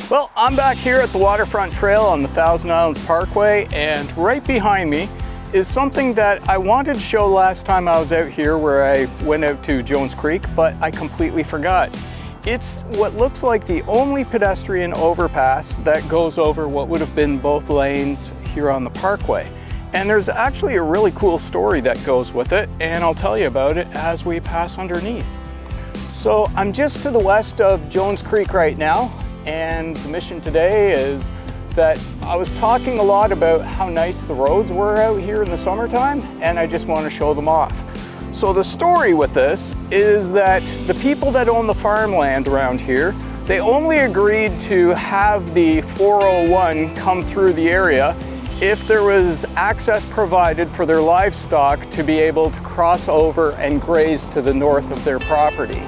Well, I'm back here at the waterfront trail on the Islands Parkway, and right behind me is something that I wanted to show last time I was out here, where I went out to Jones Creek, but I completely forgot. It's what looks like the only pedestrian overpass that goes over what would have been both lanes here on the parkway. And there's actually a really cool story that goes with it, and I'll tell you about it as we pass underneath. So I'm just to the west of Jones Creek right now, and the mission today is that I was talking a lot about how nice the roads were out here in the summertime, and I just want to show them off. So the story with this is that the people that own the farmland around here, they only agreed to have the 401 come through the area if there was access provided for their livestock to be able to cross over and graze to the north of their property.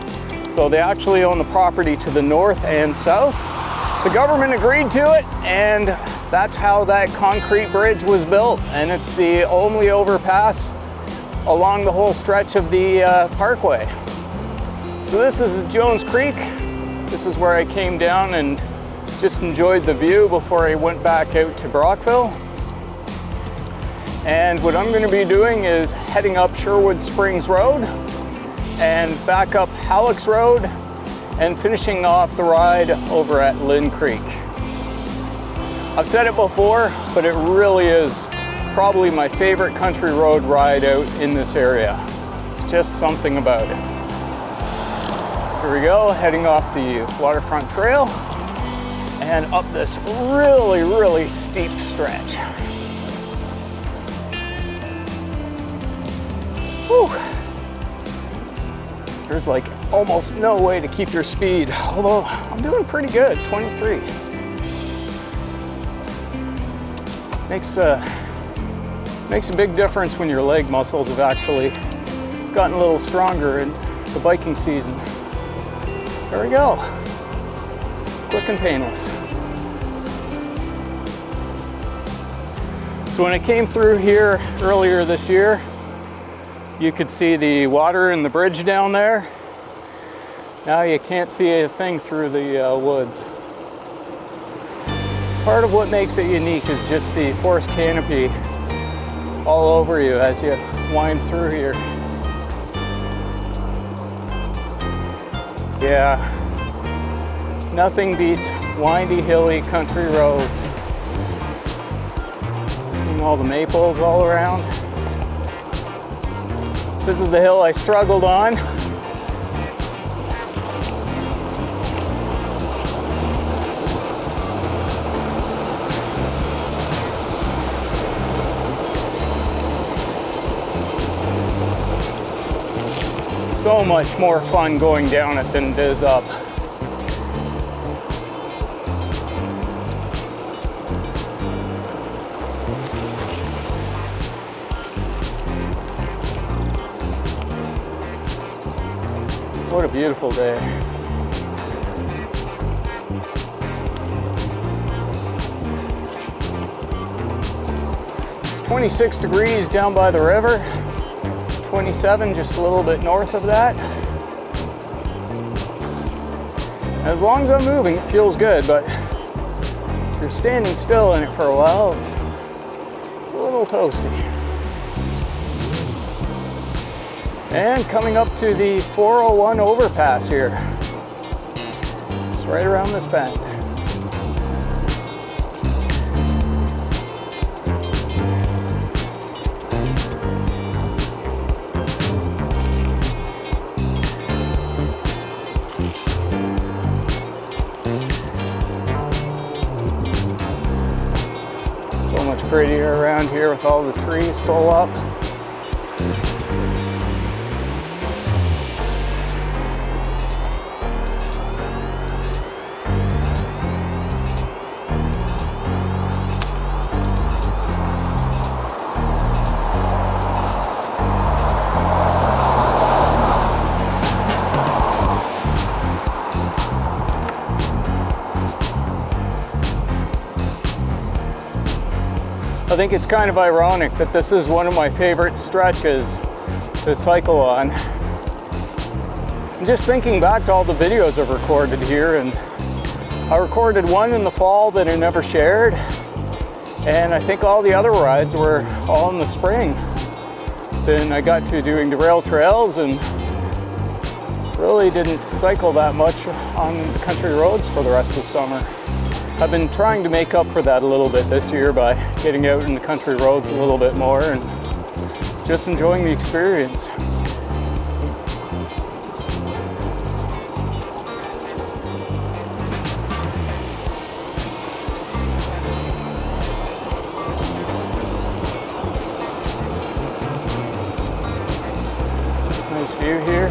So they actually own the property to the north and south. The government agreed to it, and that's how that concrete bridge was built. And it's the only overpass along the whole stretch of the parkway. So this is Jones Creek. This is where I came down and just enjoyed the view before I went back out to Brockville. And what I'm going to be doing is heading up Sherwood Springs Road and back up Halleck's Road and finishing off the ride over at LYN Creek. I've said it before, but it really is probably my favorite country road ride out in this area. It's just something about it. Here we go, heading off the waterfront trail and up this really, really steep stretch. Whew. There's like almost no way to keep your speed, although I'm doing pretty good, 23. Makes a big difference when your leg muscles have actually gotten a little stronger in the biking season. There we go, quick and painless. So when I came through here earlier this year, you could see the water in the bridge down there. Now you can't see a thing through the woods. Part of what makes it unique is just the forest canopy all over you as you wind through here. Yeah, nothing beats windy, hilly country roads. Seeing all the maples all around. This is the hill I struggled on. So much more fun going down it than it is up. What a beautiful day. It's 26 degrees down by the river, 27 just a little bit north of that. As long as I'm moving, it feels good, but if you're standing still in it for a while, it's a little toasty. And coming up to the 401 overpass here. Just right around this bend. So much prettier around here with all the trees full up. I think it's kind of ironic that this is one of my favorite stretches to cycle on. I'm just thinking back to all the videos I've recorded here, and I recorded one in the fall that I never shared, and I think all the other rides were all in the spring. Then I got to doing the rail trails and really didn't cycle that much on the country roads for the rest of the summer. I've been trying to make up for that a little bit this year by getting out in the country roads a little bit more and just enjoying the experience. Nice view here.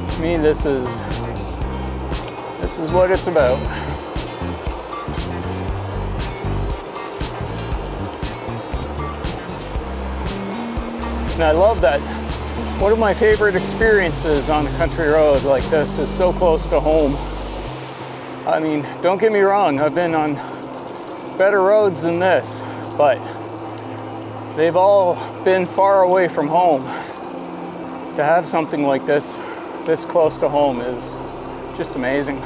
To me, this is what it's about. And I love that. One of my favorite experiences on a country road like this is so close to home. I mean, don't get me wrong, I've been on better roads than this, but they've all been far away from home. To have something like this close to home is just amazing.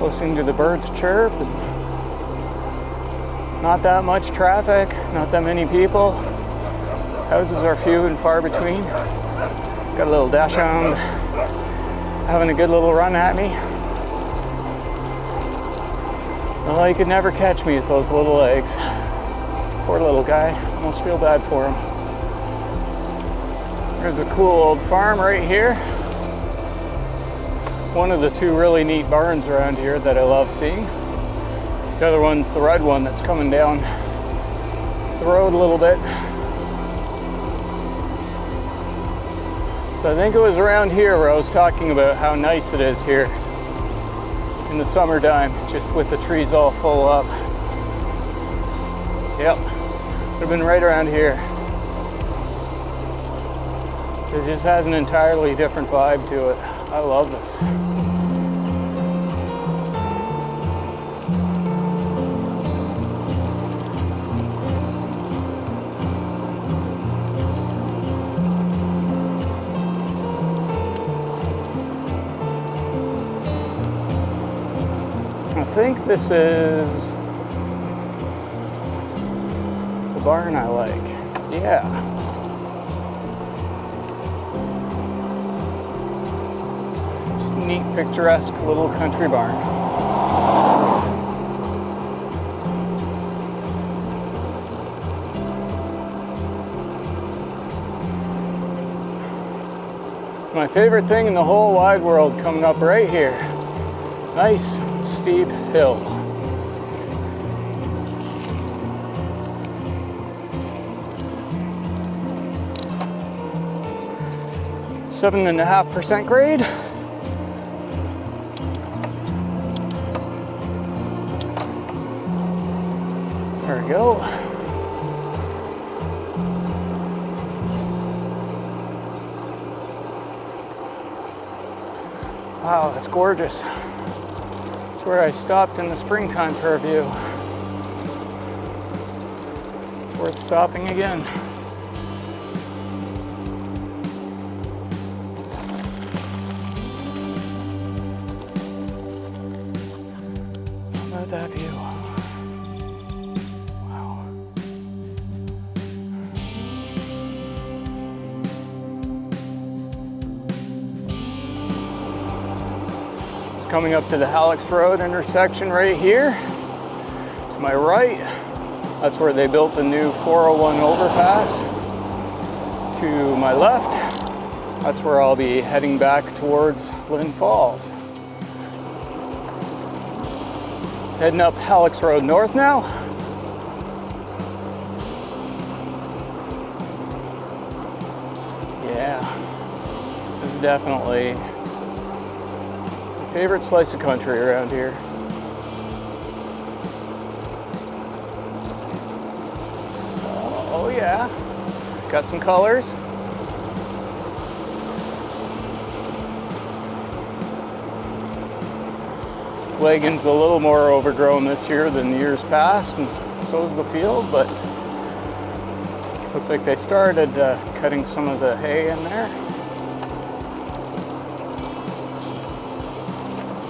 Listening to the birds chirp, and not that much traffic, not that many people. Houses are few and far between. Got a little dachshund having a good little run at me. Well, he could never catch me with those little legs. Poor little guy, almost feel bad for him. There's a cool old farm right here. One of the two really neat barns around here that I love seeing. The other one's the red one that's coming down the road a little bit. So I think it was around here where I was talking about how nice it is here in the summertime, just with the trees all full up. Yep, would have been right around here. So it just has an entirely different vibe to it. I love this. I think this is the barn I like. Yeah. Neat, picturesque little country barn. My favorite thing in the whole wide world coming up right here. Nice, steep hill. Seven and a half % grade. There we go. Wow, that's gorgeous. That's where I stopped in the springtime for a view. It's worth stopping again. How about that view? Coming up to the Hallex Road intersection right here. To my right, that's where they built the new 401 overpass. To my left, that's where I'll be heading back towards LYN Falls. Just heading up Hallex Road North now. definitely my favorite slice of country around here. So, oh yeah, got some colors. Wagon's a little more overgrown this year than years past, and so is the field, but looks like they started cutting some of the hay in there.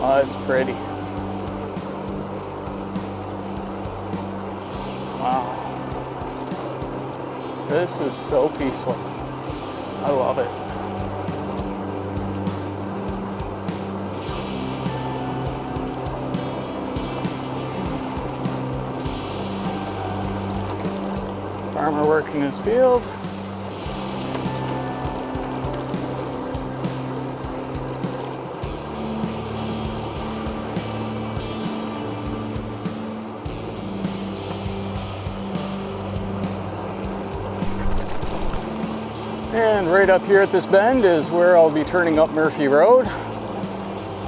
Oh, that's pretty. Wow. This is so peaceful. I love it. Farmer working his field. And right up here at this bend is where I'll be turning up Murphy Road.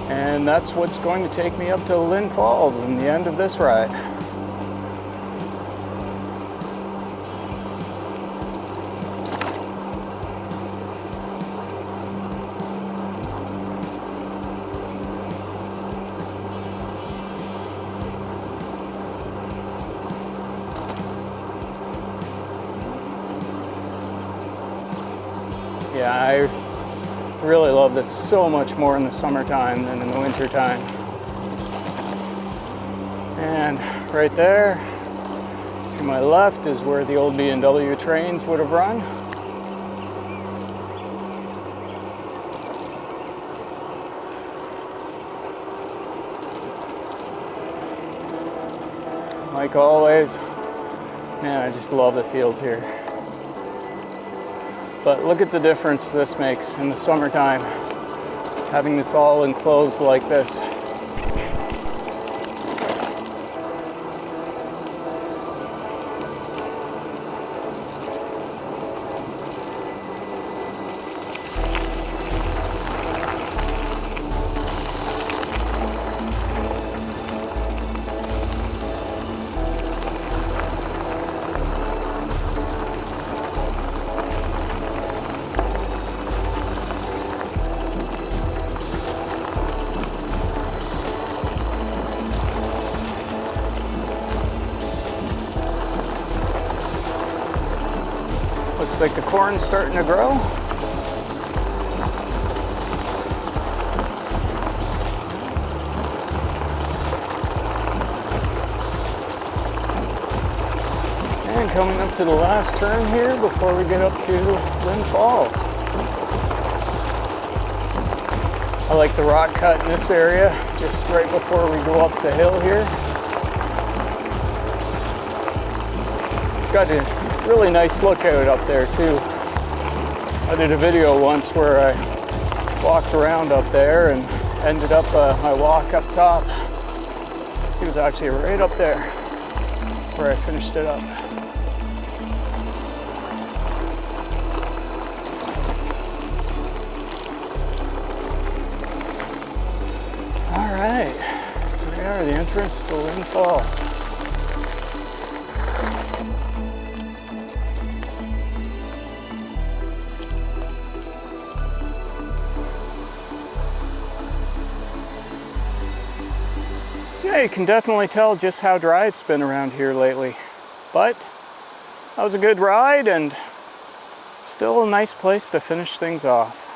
And that's what's going to take me up to LYN Falls in the end of this ride. Yeah, I really love this so much more in the summertime than in the wintertime. And right there, to my left, is where the old B&W trains would have run. Like always, man, I just love the fields here. But look at the difference this makes in the summertime, having this all enclosed like this. Looks like the corn's starting to grow. And coming up to the last turn here before we get up to LYN Falls. I like the rock cut in this area, just right before we go up the hill here. It's got a really nice lookout up there too. I did a video once where I walked around up there and ended up my walk up top. He was actually right up there where I finished it up. All right, here we are, the entrance to LYN Falls. Yeah, you can definitely tell just how dry it's been around here lately. But that was a good ride and still a nice place to finish things off.